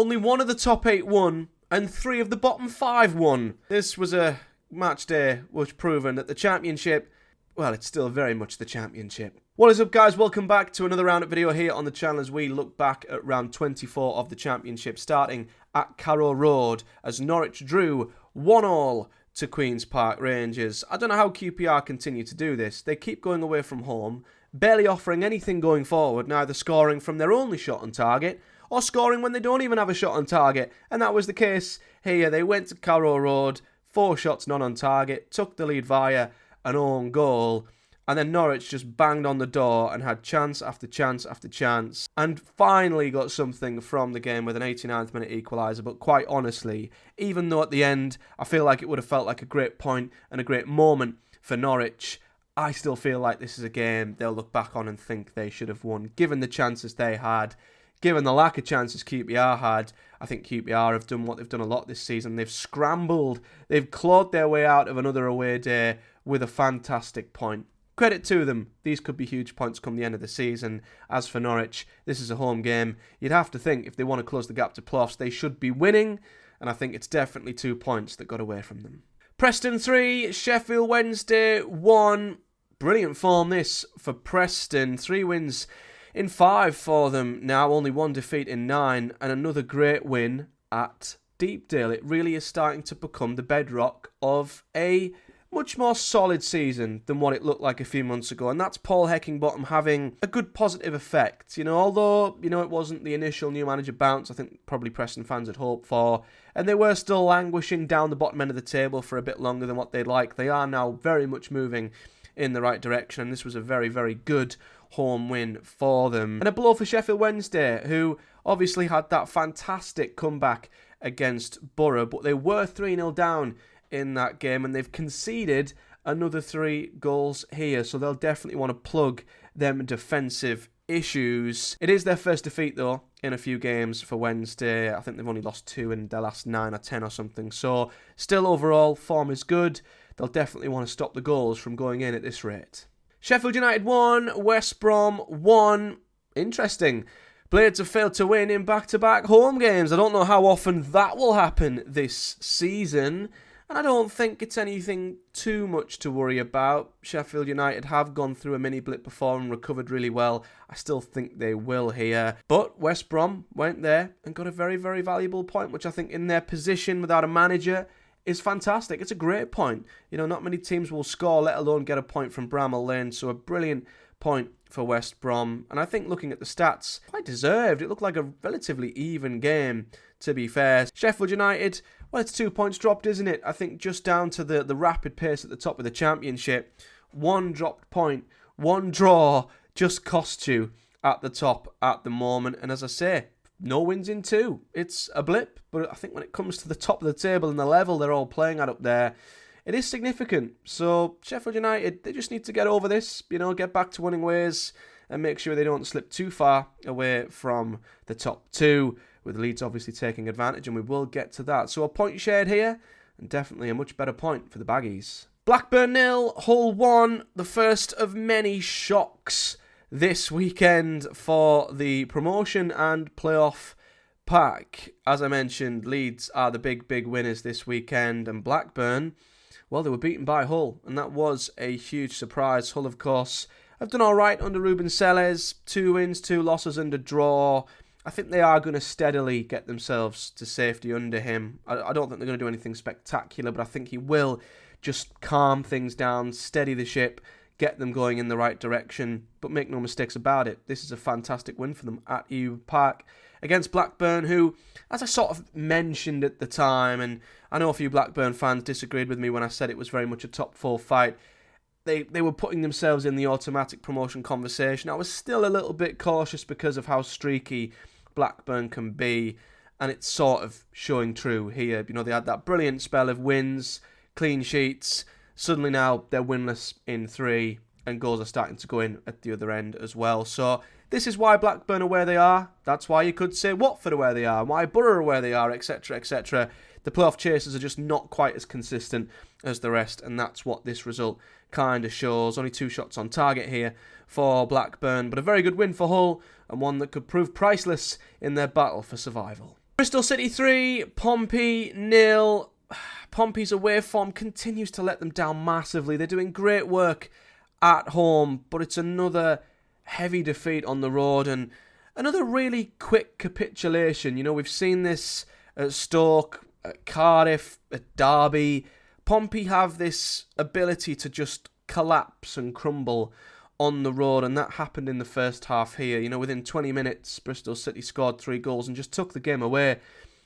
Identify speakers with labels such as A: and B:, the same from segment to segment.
A: Only one of the top 8 won, and 3 of the bottom 5 won. This was a match day which proven that the Championship, well, it's still very much the Championship. What is up, guys? Welcome back to another Roundup video here on the channel as we look back at round 24 of the Championship, starting at Carrow Road as Norwich drew 1-1 to Queen's Park Rangers. I don't know how QPR continue to do this. They keep going away from home, barely offering anything going forward, neither scoring from their only shot on target or scoring when they don't even have a shot on target. And that was the case here. They went to Carrow Road, 4 shots not on target, took the lead via an own goal, and then Norwich just banged on the door and had chance after chance after chance, and finally got something from the game with an 89th minute equaliser. But quite honestly, even though at the end I feel like it would have felt like a great point and a great moment for Norwich, I still feel like this is a game they'll look back on and think they should have won, given the chances they had. Given the lack of chances QPR had, I think QPR have done what they've done a lot this season. They've scrambled, they've clawed their way out of another away day with a fantastic point. Credit to them, these could be huge points come the end of the season. As for Norwich, this is a home game. You'd have to think if they want to close the gap to playoffs, they should be winning, and I think it's definitely 2 points that got away from them. Preston 3, Sheffield Wednesday 1. Brilliant form this for Preston. 3 wins in 5 for them now, only 1 defeat in 9, and another great win at Deepdale. It really is starting to become the bedrock of a much more solid season than what it looked like a few months ago, and that's Paul Heckingbottom having a good positive effect. Although, it wasn't the initial new manager bounce I think probably Preston fans had hoped for, and they were still languishing down the bottom end of the table for a bit longer than what they'd like. They are now very much moving in the right direction, and this was a very, very good home win for them. And a blow for Sheffield Wednesday, who obviously had that fantastic comeback against Boro, but they were 3-0 down in that game, and they've conceded another 3 goals here, so they'll definitely want to plug them defensive issues. It is their first defeat, though, in a few games for Wednesday. I think they've only lost 2 in their last 9 or 10 or something, so still overall, form is good. They'll definitely want to stop the goals from going in at this rate. Sheffield United 1, West Brom 1. Interesting. Blades have failed to win in back-to-back home games. I don't know how often that will happen this season, and I don't think it's anything too much to worry about. Sheffield United have gone through a mini blip before and recovered really well. I still think they will here. But West Brom went there and got a very, very valuable point, which I think in their position without a manager is fantastic. It's a great point. Not many teams will score, let alone get a point from Bramall Lane, so a brilliant point for West Brom. And I think looking at the stats, quite deserved. It looked like a relatively even game, to be fair. Sheffield United, well, it's 2 points dropped, isn't it? I think just down to the rapid pace at the top of the Championship. 1 dropped point, 1 draw just costs you at the top at the moment. And as I say, no wins in 2. It's a blip, but I think when it comes to the top of the table and the level they're all playing at up there, it is significant. So Sheffield United, they just need to get over this, get back to winning ways and make sure they don't slip too far away from the top 2, with Leeds obviously taking advantage, and we will get to that. So a point shared here, and definitely a much better point for the Baggies. Blackburn 0, Hull 1, the first of many shocks this weekend for the promotion and playoff pack. As I mentioned, Leeds are the big winners this weekend, and Blackburn, well, they were beaten by Hull, and that was a huge surprise. Hull, of course, have done all right under Ruben Selles. 2 wins, 2 losses and a draw. I think they are going to steadily get themselves to safety under him. I don't think they're going to do anything spectacular, but I think he will just calm things down, steady the ship, get them going in the right direction. But make no mistakes about it, this is a fantastic win for them at EU Park against Blackburn, who, as I sort of mentioned at the time, and I know a few Blackburn fans disagreed with me when I said it was very much a top 4 fight, they were putting themselves in the automatic promotion conversation. I was still a little bit cautious because of how streaky Blackburn can be, and it's sort of showing true here. They had that brilliant spell of wins, clean sheets. Suddenly now they're winless in 3, and goals are starting to go in at the other end as well. So this is why Blackburn are where they are. That's why you could say Watford are where they are, why Boro are where they are, etc, etc. The playoff chasers are just not quite as consistent as the rest, and that's what this result kind of shows. Only 2 shots on target here for Blackburn, but a very good win for Hull, and one that could prove priceless in their battle for survival. Bristol City 3, Pompey 0. Pompey's away form continues to let them down massively. They're doing great work at home, but it's another heavy defeat on the road and another really quick capitulation. You know, we've seen this at Stoke, at Cardiff, at Derby. Pompey have this ability to just collapse and crumble on the road, and that happened in the first half here. You know, within 20 minutes, Bristol City scored 3 goals and just took the game away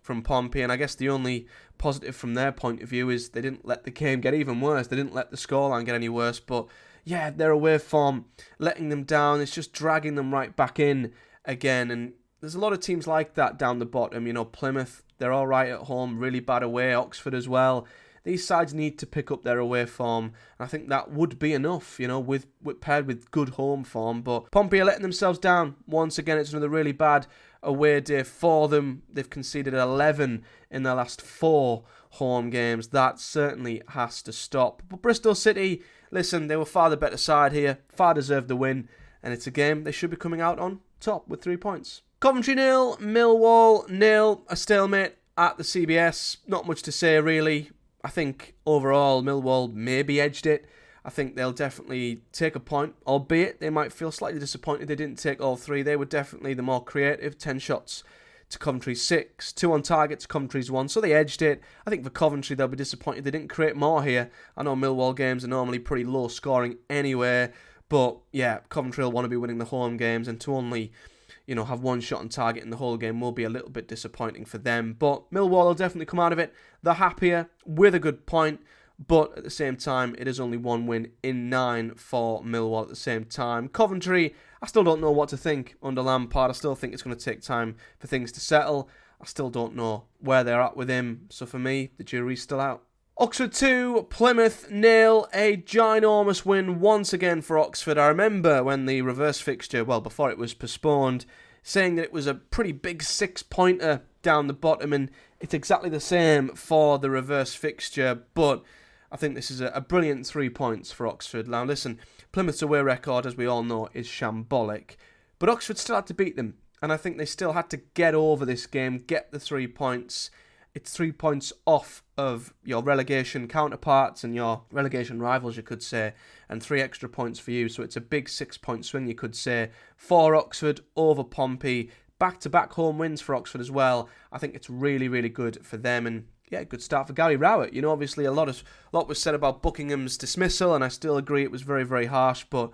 A: from Pompey, and I guess the only positive from their point of view is they didn't let the game get even worse. They didn't let the scoreline get any worse, but yeah, their away form letting them down. It's just dragging them right back in again, and there's a lot of teams like that down the bottom. You know, Plymouth, they're all right at home, really bad away. Oxford as well. These sides need to pick up their away form. I think that would be enough, you know, with paired with good home form. But Pompey are letting themselves down. Once again, it's another really bad away day for them. They've conceded 11 in their last 4 home games. That certainly has to stop. But Bristol City, listen, they were far the better side here. Far deserved the win. And it's a game they should be coming out on top with 3 points. Coventry 0, Millwall 0. A stalemate at the CBS. Not much to say, really. I think overall Millwall maybe edged it. I think they'll definitely take a point, albeit they might feel slightly disappointed they didn't take all 3. They were definitely the more creative. 10 shots to Coventry's 6, 2 on target to Coventry's 1, so they edged it. I think for Coventry they'll be disappointed they didn't create more here. I know Millwall games are normally pretty low scoring anyway, but yeah, Coventry will want to be winning the home games, and to only, you know, have 1 shot on target in the whole game will be a little bit disappointing for them. But Millwall will definitely come out of it the happier with a good point. But at the same time, it is only 1 win in 9 for Millwall at the same time. Coventry, I still don't know what to think under Lampard. I still think it's going to take time for things to settle. I still don't know where they're at with him. So for me, the jury's still out. Oxford 2, Plymouth 0, a ginormous win once again for Oxford. I remember when the reverse fixture, well, before it was postponed, saying that it was a pretty big 6-pointer down the bottom, and it's exactly the same for the reverse fixture, but I think this is a brilliant 3 points for Oxford. Now listen, Plymouth's away record, as we all know, is shambolic, but Oxford still had to beat them, and I think they still had to get over this game, get the 3 points. It's 3 points off of your relegation counterparts and your relegation rivals, you could say, and 3 extra points for you. So it's a big 6-point swing, you could say, for Oxford over Pompey. Back-to-back home wins for Oxford as well. I think it's really, really good for them. And yeah, good start for Gary Rowett. You know, obviously a lot was said about Buckingham's dismissal, and I still agree it was very, very harsh, but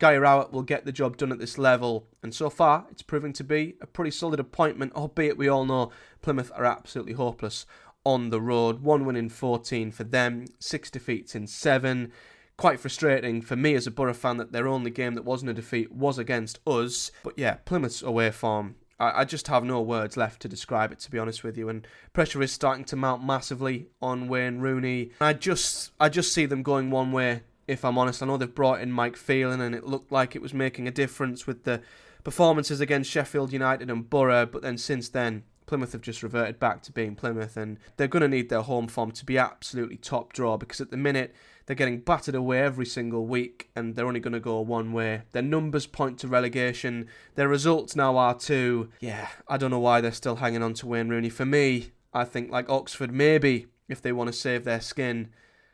A: Gary Rowett will get the job done at this level, and so far it's proving to be a pretty solid appointment, albeit we all know Plymouth are absolutely hopeless on the road. 1 win in 14 for them, 6 defeats in 7. Quite frustrating for me as a Boro fan that their only game that wasn't a defeat was against us. But yeah, Plymouth's away form, I just have no words left to describe it, to be honest with you, and pressure is starting to mount massively on Wayne Rooney. I just see them going one way. If I'm honest, I know they've brought in Mike Phelan and it looked like it was making a difference with the performances against Sheffield United and Boro, but then since then, Plymouth have just reverted back to being Plymouth, and they're going to need their home form to be absolutely top draw, because at the minute, they're getting battered away every single week, and they're only going to go one way. Their numbers point to relegation, their results now are too. Yeah, I don't know why they're still hanging on to Wayne Rooney. For me, I think like Oxford, maybe, if they want to save their skin,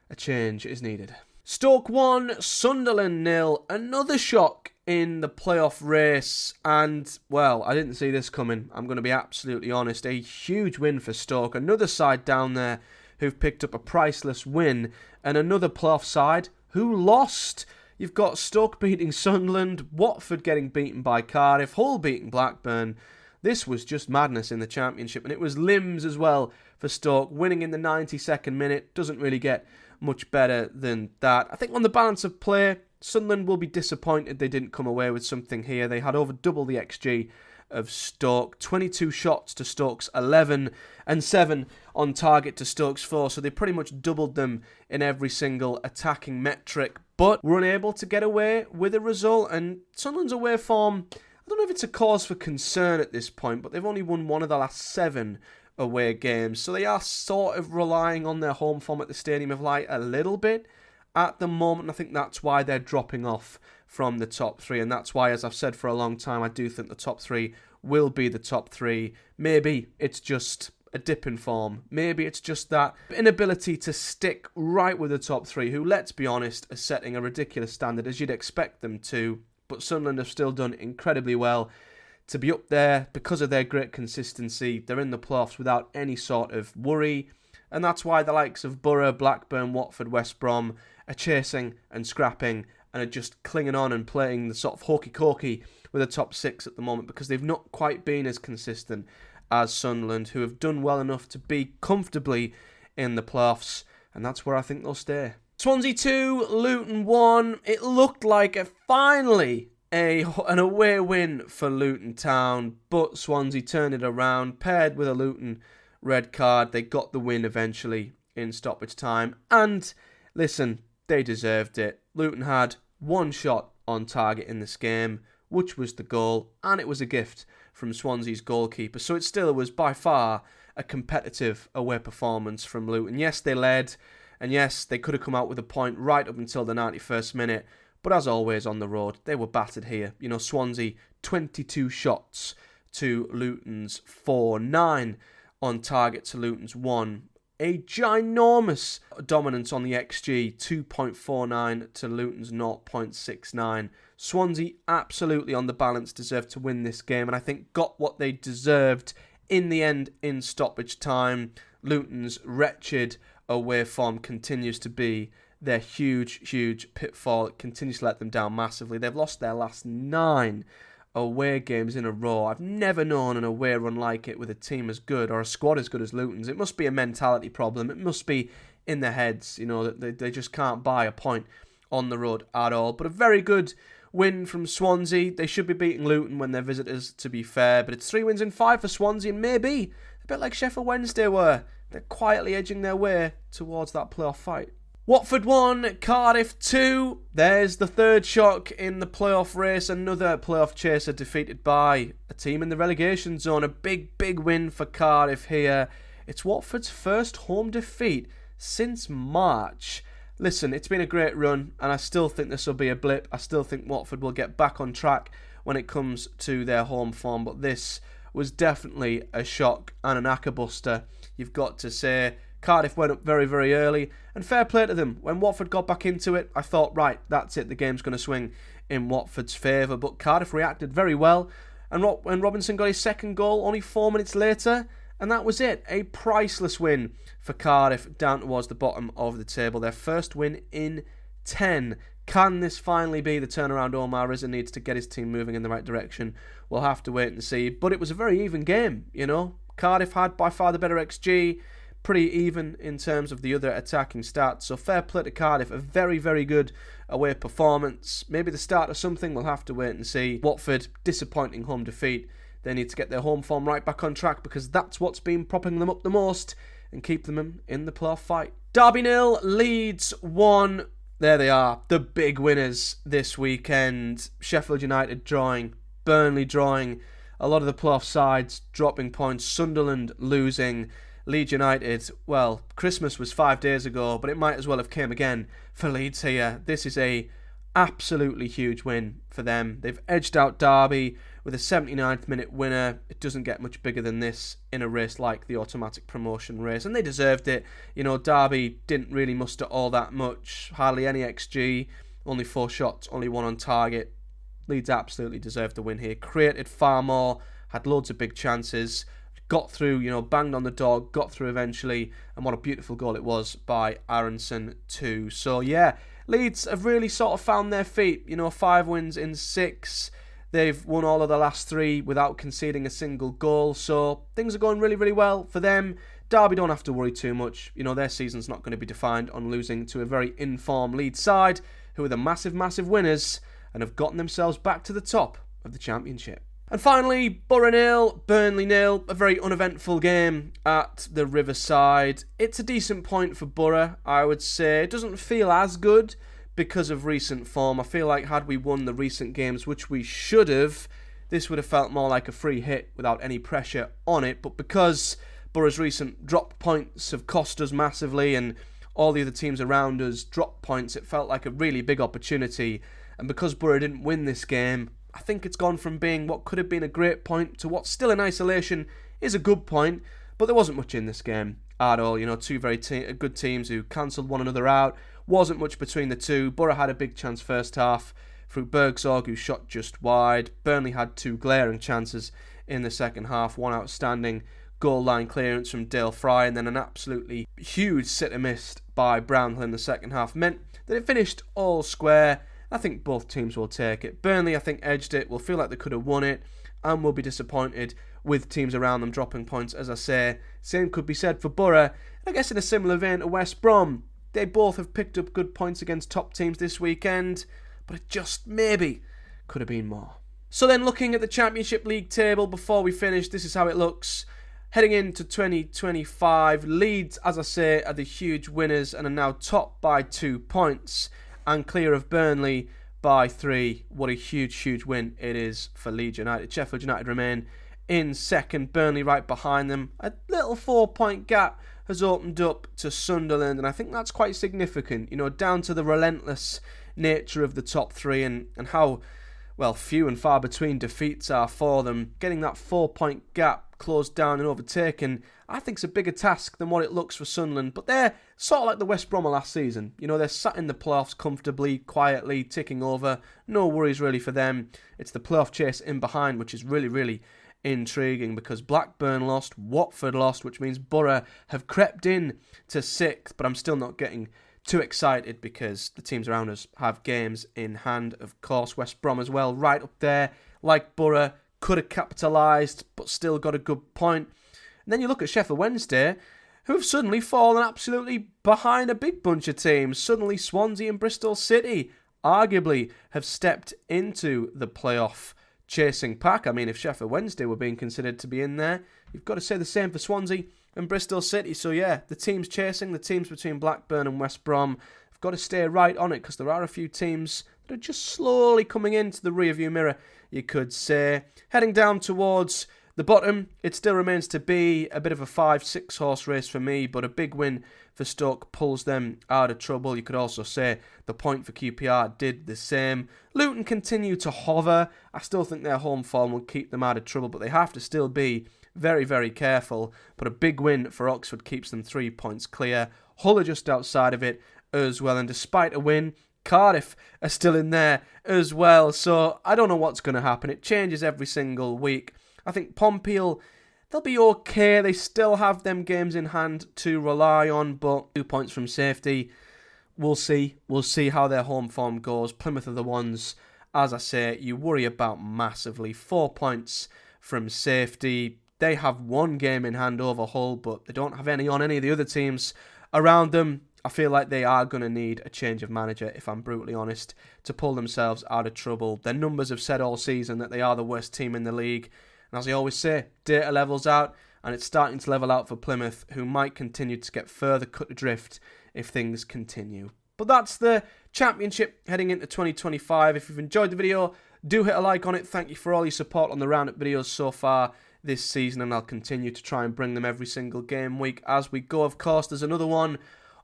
A: a change is needed. Stoke 1, Sunderland 0. Another shock in the playoff race. And, well, I didn't see this coming. I'm going to be absolutely honest. A huge win for Stoke. Another side down there who've picked up a priceless win. And another playoff side who lost. You've got Stoke beating Sunderland, Watford getting beaten by Cardiff, Hull beating Blackburn. This was just madness in the Championship. And it was limbs as well for Stoke. Winning in the 92nd minute. Doesn't really get much better than that. I think on the balance of play, Sunderland will be disappointed they didn't come away with something here. They had over double the XG of Stoke. 22 shots to Stoke's 11 and 7 on target to Stoke's 4. So they pretty much doubled them in every single attacking metric. But were unable to get away with a result. And Sunderland's away form, I don't know if it's a cause for concern at this point, but they've only won 1 of the last 7 away games, so they are sort of relying on their home form at the Stadium of Light a little bit at the moment. I think that's why they're dropping off from the top 3, and that's why, as I've said for a long time, I do think the top 3 will be the top three. Maybe it's just a dip in form. Maybe it's just that inability to stick right with the top three, who, let's be honest, are setting a ridiculous standard as you'd expect them to. But Sunderland have still done incredibly well to be up there because of their great consistency. They're in the playoffs without any sort of worry. And that's why the likes of Boro, Blackburn, Watford, West Brom are chasing and scrapping and are just clinging on and playing the sort of hokey-cokey with the top six at the moment, because they've not quite been as consistent as Sunderland, who have done well enough to be comfortably in the playoffs, and that's where I think they'll stay. Swansea 2, Luton 1. It looked like finally an away win for Luton Town, but Swansea turned it around, paired with a Luton red card. They got the win eventually in stoppage time, and listen, they deserved it. Luton had one shot on target in this game, which was the goal, and it was a gift from Swansea's goalkeeper. So it still was by far a competitive away performance from Luton. Yes, they led, and yes, they could have come out with a point right up until the 91st minute, but as always on the road, they were battered here. You know, Swansea, 22 shots to Luton's 4, 9 on target to Luton's 1. A ginormous dominance on the XG, 2.49 to Luton's 0.69. Swansea absolutely on the balance deserved to win this game, and I think got what they deserved in the end in stoppage time. Luton's wretched away form continues to be their huge pitfall. It continues to let them down massively. They've lost their last 9 away games in a row. I've never known an away run like it with a team as good or a squad as good as Luton's. It must be a mentality problem. It must be in their heads, you know, that they just can't buy a point on the road at all. But a very good win from Swansea. They should be beating Luton when they're visitors, to be fair, but it's 3 wins in 5 for Swansea, and maybe a bit like Sheffield Wednesday were. They're quietly edging their way towards that playoff fight. Watford 1, Cardiff 2. There's the third shock in the playoff race. Another playoff chaser defeated by a team in the relegation zone. A big win for Cardiff here. It's Watford's first home defeat since March. Listen, it's been a great run, and I still think this will be a blip. I still think Watford will get back on track when it comes to their home form, but this was definitely a shock and an acca-buster, you've got to say. Cardiff went up very early, and fair play to them. When Watford got back into it, I thought, right, that's it, the game's going to swing in Watford's favour. But Cardiff reacted very well, and when Robinson got his second goal only 4 minutes later, and that was it. A priceless win for Cardiff down towards the bottom of the table. Their first win in 10. Can this finally be the turnaround Omar Rizza needs to get his team moving in the right direction? We'll have to wait and see. But it was a very even game, you know. Cardiff had by far the better XG. Pretty even in terms of the other attacking stats. So fair play to Cardiff. A very good away performance. Maybe the start of something. We'll have to wait and see. Watford, disappointing home defeat. They need to get their home form right back on track, because that's what's been propping them up the most and keep them in the playoff fight. Derby 0, Leeds 1. There they are, the big winners this weekend. Sheffield United drawing, Burnley drawing, a lot of the playoff sides dropping points, Sunderland losing. Leeds United, well, Christmas was 5 days ago, but it might as well have came again for Leeds here. This is a absolutely huge win for them. They've edged out Derby with a 79th minute winner. It doesn't get much bigger than this in a race like the automatic promotion race, and they deserved it. You know, Derby didn't really muster all that much, hardly any XG, only 4 shots, only 1 on target. Leeds absolutely deserved the win here. Created far more, had loads of big chances, got through, you know, banged on the door, got through eventually, and what a beautiful goal it was by Aronson too. So yeah, Leeds have really sort of found their feet. You know, 5 wins in 6. They've won all of the last 3 without conceding a single goal. So things are going really well for them. Derby don't have to worry too much. You know, their season's not going to be defined on losing to a very informed Leeds side, who are the massive winners and have gotten themselves back to the top of the Championship. And finally, Boro 0, Burnley 0, a very uneventful game at the Riverside. It's a decent point for Boro, I would say. It doesn't feel as good because of recent form. I feel like had we won the recent games, which we should have, this would have felt more like a free hit without any pressure on it. But because Boro's recent drop points have cost us massively and all the other teams around us dropped points, it felt like a really big opportunity. And because Boro didn't win this game, I think it's gone from being what could have been a great point to what still in isolation is a good point, but there wasn't much in this game at all. You know, two very good teams who cancelled one another out. Wasn't much between the two. Boro had a big chance first half through Bergsorg, who shot just wide. Burnley had two glaring chances in the second half, one outstanding goal line clearance from Dale Fry, and then an absolutely huge sitter missed by Brownhill in the second half, meant that it finished all square. I think both teams will take it. Burnley, I think, edged it, will feel like they could have won it, and will be disappointed with teams around them dropping points, as I say. Same could be said for Boro. I guess in a similar vein to West Brom, they both have picked up good points against top teams this weekend, but it just maybe could have been more. So then, looking at the Championship League table before we finish, this is how it looks. Heading into 2025, Leeds, as I say, are the huge winners and are now top by 2 points and clear of Burnley by 3. What a huge, huge win it is for Leeds United. Sheffield United remain in second, Burnley right behind them. A little 4-point gap has opened up to Sunderland, and I think that's quite significant, you know, down to the relentless nature of the top three and how, well, few and far between defeats are for them. Getting that 4-point gap closed down and overtaken, I think, is a bigger task than what it looks for Sunderland, but they're sort of like the West Brom last season. You know, they're sat in the playoffs comfortably, quietly, ticking over. No worries really for them. It's the playoff chase in behind, which is really, really intriguing, because Blackburn lost, Watford lost, which means Boro have crept in to 6th, but I'm still not getting too excited because the teams around us have games in hand. Of course, West Brom as well, right up there, like Boro, could have capitalised, but still got a good point. And then you look at Sheffield Wednesday, who have suddenly fallen absolutely behind a big bunch of teams. Suddenly Swansea and Bristol City arguably have stepped into the playoff chasing pack. I mean, if Sheffield Wednesday were being considered to be in there, you've got to say the same for Swansea and Bristol City. So yeah, the teams chasing, the teams between Blackburn and West Brom, have got to stay right on it, because there are a few teams that are just slowly coming into the rearview mirror, you could say. Heading down towards the bottom, it still remains to be a bit of a 5-6 horse race for me, but a big win for Stoke pulls them out of trouble. You could also say the point for QPR did the same. Luton continue to hover. I still think their home form will keep them out of trouble, but they have to still be very, very careful. But a big win for Oxford keeps them 3 points clear. Hull are just outside of it as well, and despite a win, Cardiff are still in there as well. So I don't know what's going to happen. It changes every single week. I think Pompey, they'll be okay. They still have them games in hand to rely on, but 2 points from safety. We'll see. We'll see how their home form goes. Plymouth are the ones, as I say, you worry about massively. 4 points from safety. They have one game in hand over Hull, but they don't have any on any of the other teams around them. I feel like they are going to need a change of manager, if I'm brutally honest, to pull themselves out of trouble. Their numbers have said all season that they are the worst team in the league. And as I always say, data levels out, and it's starting to level out for Plymouth, who might continue to get further cut adrift if things continue. But that's the Championship heading into 2025. If you've enjoyed the video, do hit a like on it. Thank you for all your support on the Roundup videos so far this season, and I'll continue to try and bring them every single game week as we go. Of course, there's another one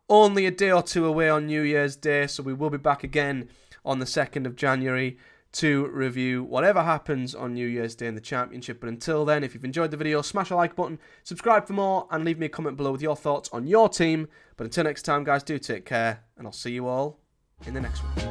A: only a day or two away on New Year's Day, so we will be back again on the 2nd of January to review whatever happens on New Year's Day in the Championship. But until then, if you've enjoyed the video, smash a like button, subscribe for more, and leave me a comment below with your thoughts on your team. But until next time, guys, do take care, and I'll see you all in the next one.